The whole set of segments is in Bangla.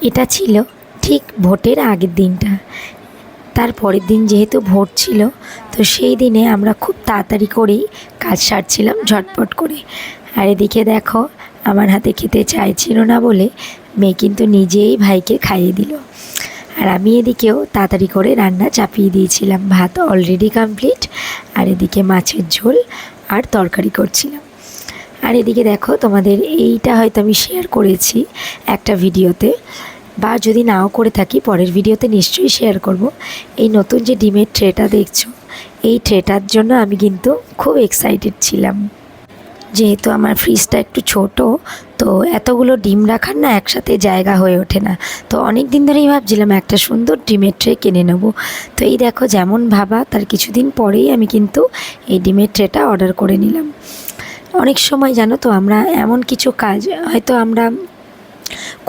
এটা ছিল ঠিক ভোটের আগের দিনটা। তার পরের দিন যেহেতু ভোট ছিল, তো সেই দিনে আমরা খুব তাড়াতাড়ি করেই কাজ সারছিলাম ঝটপট করে। আর এদিকে দেখো, আমার হাতে খেতে চাইছিল না বলে মেয়ে কিন্তু নিজেই ভাইকে খাইয়ে দিল। আর আমি এদিকেও তাড়াতাড়ি করে রান্না চাপিয়ে দিয়েছিলাম। ভাত অলরেডি কমপ্লিট, আর এদিকে মাছের ঝোল আর তরকারি করছিলাম। আর এদিকে দেখো, তোমাদের এইটা হয়তো আমি শেয়ার করেছি একটা ভিডিওতে, বা যদি নাও করে থাকি পরের ভিডিওতে নিশ্চয়ই শেয়ার করব। এই নতুন যে ডিমের ট্রেটা দেখছো, এই ট্রেটার জন্য আমি কিন্তু খুব এক্সাইটেড ছিলাম। যেহেতু আমার ফ্রিজটা একটু ছোট, তো এতগুলো ডিম রাখার না একসাথে জায়গা হয়ে ওঠে না। তো অনেক দিন ধরেই ভাবছিলাম একটা সুন্দর ডিমের ট্রে কিনে নেব। তো এই দেখো, যেমন ভাবা তার কিছুদিন পরেই আমি কিন্তু এই ডিমের ট্রেটা অর্ডার করে নিলাম। অনেক সময় জানো তো, আমরা এমন কিছু কাজ হয়তো আমরা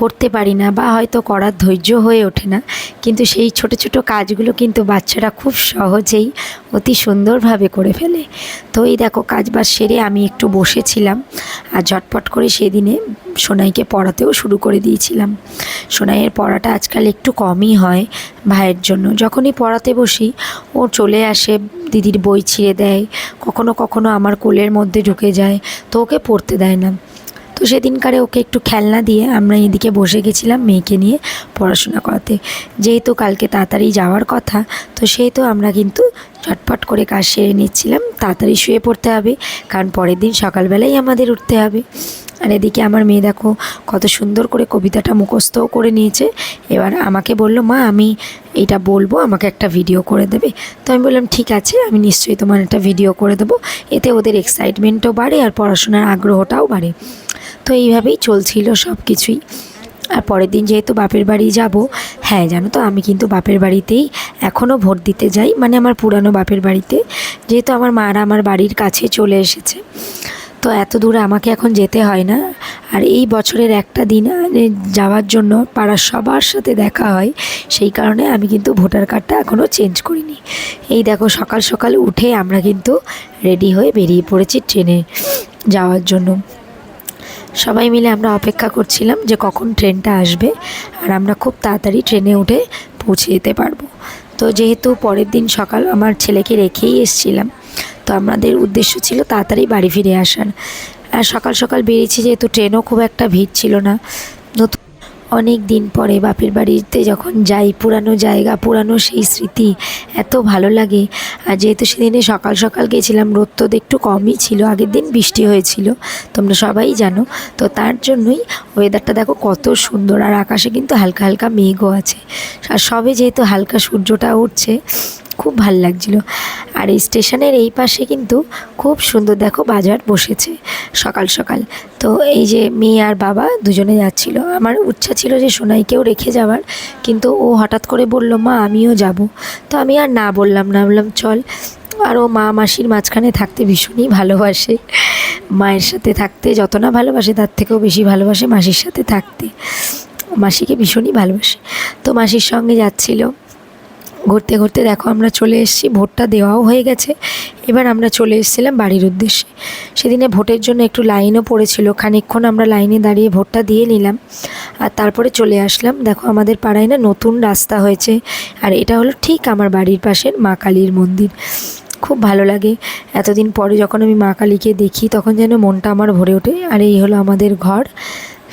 করতে পারি না, বা হয়তো করার ধৈর্য হয়ে ওঠে না, কিন্তু সেই ছোট ছোট কাজগুলো কিন্তু বাচ্চারা খুব সহজেই অতি সুন্দরভাবে করে ফেলে। তো এই দেখো, কাজ বাজ সেরে আমি একটু বসেছিলাম, আর ঝটপট করে সেদিনে সোনাইকে পড়াতেও শুরু করে দিয়েছিলাম। সোনাইয়ের পড়াটা আজকাল একটু কমই হয় ভাইয়ের জন্য। যখনই পড়াতে বসি ও চলে আসে, দিদির বই ছিঁড়ে দেয়, কখনো কখনো আমার কোলের মধ্যে ঢুকে যায়, তো ওকে পড়তে দেয় না। তো সেদিনকারে ওকে একটু খেলনা দিয়ে আমরা এদিকে বসে গেছিলাম মেয়েকে নিয়ে পড়াশোনা করাতে। যেহেতু কালকে তাড়াতাড়ি যাওয়ার কথা, তো সেহেতু আমরা কিন্তু ঝটপট করে কাজ সেরে নিচ্ছিলাম। তাড়াতাড়ি শুয়ে পড়তে হবে, কারণ পরের দিন সকালবেলাই আমাদের উঠতে হবে। আর এদিকে আমার মেয়ে দেখো কত সুন্দর করে কবিতাটা মুখস্থও করে নিয়েছে। এবার আমাকে বলল, মা আমি এইটা বলবো, আমাকে একটা ভিডিও করে দেবে। তো আমি বললাম ঠিক আছে, আমি নিশ্চয়ই তোমার একটা ভিডিও করে দেবো। এতে ওদের এক্সাইটমেন্টও বাড়ে আর পড়াশোনার আগ্রহটাও বাড়ে। তো এইভাবেই চলছিল সব কিছুই। আর পরের দিন যেহেতু বাপের বাড়ি যাব, হ্যাঁ জানো তো, আমি কিন্তু বাপের বাড়িতেই এখনও ভোট দিতে যাই, মানে আমার পুরানো বাপের বাড়িতে। যেহেতু আমার মারা আমার বাড়ির কাছে চলে এসেছে, তো এত দূরে আমাকে এখন যেতে হয় না। আর এই বছরের একটা দিন যাওয়ার জন্য পাড়ার সবার সাথে দেখা হয়, সেই কারণে আমি কিন্তু ভোটার কার্ডটা এখনও চেঞ্জ করিনি। এই দেখো, সকাল সকাল উঠে আমরা কিন্তু রেডি হয়ে বেরিয়ে পড়েছি ট্রেনে যাওয়ার জন্য। সবাই মিলে আমরা অপেক্ষা করছিলাম যে কখন ট্রেনটা আসবে, আর আমরা খুব তাড়াতাড়ি ট্রেনে উঠে পৌঁছে যেতে পারবো। তো যেহেতু পরের দিন সকাল আমার ছেলেকে রেখেই এসেছিলাম, তো আমাদের উদ্দেশ্য ছিল তাড়াতাড়ি বাড়ি ফিরে আসার। আর সকাল সকাল বেরিয়েছি, যেহেতু ট্রেনও খুব একটা ভিড় ছিল না। নতুন অনেক দিন পরে বাপের বাড়িতে যখন যাই, পুরানো জায়গা, পুরানো সেই স্মৃতি এত ভালো লাগে। আর যেহেতু সেদিনে সকাল সকাল গেছিলাম, রোদ তো একটু কমই ছিল, আগের দিন বৃষ্টি হয়েছিল তোমরা সবাই জানো। তো তার জন্যই ওয়েদারটা দেখো কত সুন্দর, আর আকাশে কিন্তু হালকা হালকা মেঘও আছে। আর সবে যেহেতু হালকা সূর্যটা উঠছে, খুব ভাল লাগছিল। আর এই স্টেশনের এই পাশে কিন্তু খুব সুন্দর দেখো বাজার বসেছে সকাল সকাল। তো এই যে মেয়ে আর বাবা দুজনে যাচ্ছিল। আমার ইচ্ছা ছিল যে সোনাইকেও রেখে যাওয়ার, কিন্তু ও হঠাৎ করে বলল, মা আমিও যাব। তো আমি আর না বললাম না, বললাম চল। আর ও মা মাসির মাঝখানে থাকতে ভীষণই ভালোবাসে। মায়ের সাথে থাকতে যত না ভালোবাসে, তার থেকেও বেশি ভালোবাসে মাসির সাথে থাকতে। মাসিকে ভীষণই ভালোবাসে। তো মাসির সঙ্গে যাচ্ছিল। ঘুরতে ঘুরতে দেখো আমরা চলে এসেছি, ভোটটা দেওয়াও হয়ে গেছে। এবার আমরা চলে এসেছিলাম বাড়ির উদ্দেশ্যে। সেদিনে ভোটের জন্য একটু লাইনও পড়েছিল, খানিকক্ষণ আমরা লাইনে দাঁড়িয়ে ভোটটা দিয়ে নিলাম, আর তারপরে চলে আসলাম। দেখো আমাদের পাড়ায় না নতুন রাস্তা হয়েছে, আর এটা হলো ঠিক আমার বাড়ির পাশের মা কালীর মন্দির। খুব ভালো লাগে, এতদিন পরে যখন আমি মা কালীকে দেখি তখন যেন মনটা আমার ভরে ওঠে। আর এই হলো আমাদের ঘর,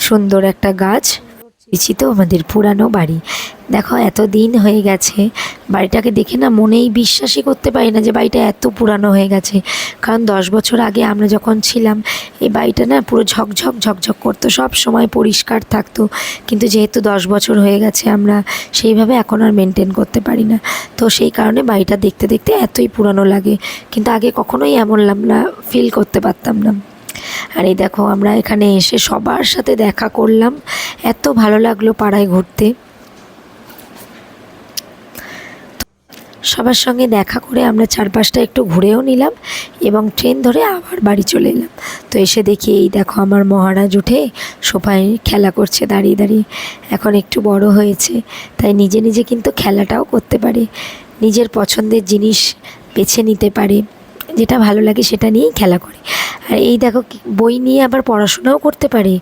সুন্দর একটা গাছ, পরিচিত আমাদের পুরানো বাড়ি। দেখো এত দিন হয়ে গেছে, বাড়িটাকে দেখে না মনেই বিশ্বাসই করতে পারি না যে বাড়িটা এত পুরানো হয়ে গেছে। কারণ 10 বছর আগে আমরা যখন ছিলাম, এই বাড়িটা না পুরো ঝকঝক ঝকঝক করতো, সব সময় পরিষ্কার থাকতো। কিন্তু যেহেতু 10 বছর হয়ে গেছে, আমরা সেইভাবে এখন আর মেনটেন করতে পারি না। তো সেই কারণে বাড়িটা দেখতে দেখতে এতই পুরানো লাগে, কিন্তু আগে কখনোই এমন আমরা ফিল করতে পারতাম না। আর এই দেখো আমরা এখানে এসে সবার সাথে দেখা করলাম, এত ভালো লাগলো পাড়ায় ঘুরতে। সবার সঙ্গে দেখা করে আমরা চারপাশটা একটু ঘুরেও নিলাম, এবং ট্রেন ধরে আবার বাড়ি চলে এলাম। তো এসে দেখি এই দেখো আমার মহারাজ উঠে সোফায় খেলা করছে দাঁড়িয়ে দাঁড়িয়ে। এখন একটু বড় হয়েছে, তাই নিজে নিজে কিন্তু খেলাটাও করতে পারে, নিজের পছন্দের জিনিস বেছে নিতে পারে, যেটা ভালো লাগে সেটা নিয়েই খেলা করে। আর এই দেখো বই নিয়ে আবার পড়াশোনাও করতে পারে,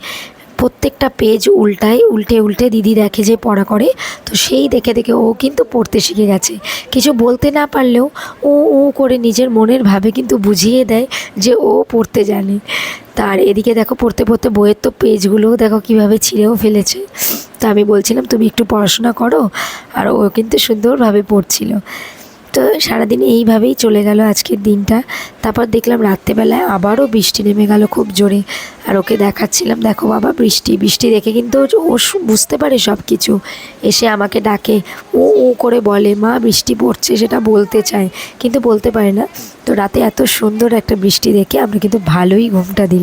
প্রত্যেকটা পেজ উল্টে উল্টে দিদি দেখে যে পড়া করে, তো সেই দেখে দেখে ও কিন্তু পড়তে শিখে গেছে। কিছু বলতে না পারলেও ও করে নিজের মনের ভাবে কিন্তু বুঝিয়ে দেয় যে ও পড়তে জানে। তার এদিকে দেখো পড়তে পড়তে বইয়ের তো পেজগুলোও দেখো কীভাবে ছিঁড়েও ফেলেছে। তো আমি বলছিলাম তুমি একটু পড়াশোনা করো, আর ও কিন্তু সুন্দরভাবে পড়ছিল। তো সারাদিন এইভাবেই চলে গেল আজকের দিনটা। তারপর দেখলাম রাত্রেবেলায় আবারও বৃষ্টি নেমে গেল খুব জোরে। আর ওকে দেখাচ্ছিলাম, দেখো বাবা বৃষ্টি বৃষ্টি দেখে কিন্তু ও বুঝতে পারে সব কিছু। এসে আমাকে ডাকে, ও করে বলে মা বৃষ্টি পড়ছে, সেটা বলতে চায় কিন্তু বলতে পারে না। তো রাতে এত সুন্দর একটা বৃষ্টি দেখে আমরা কিন্তু ভালোই ঘুমটা দিলাম।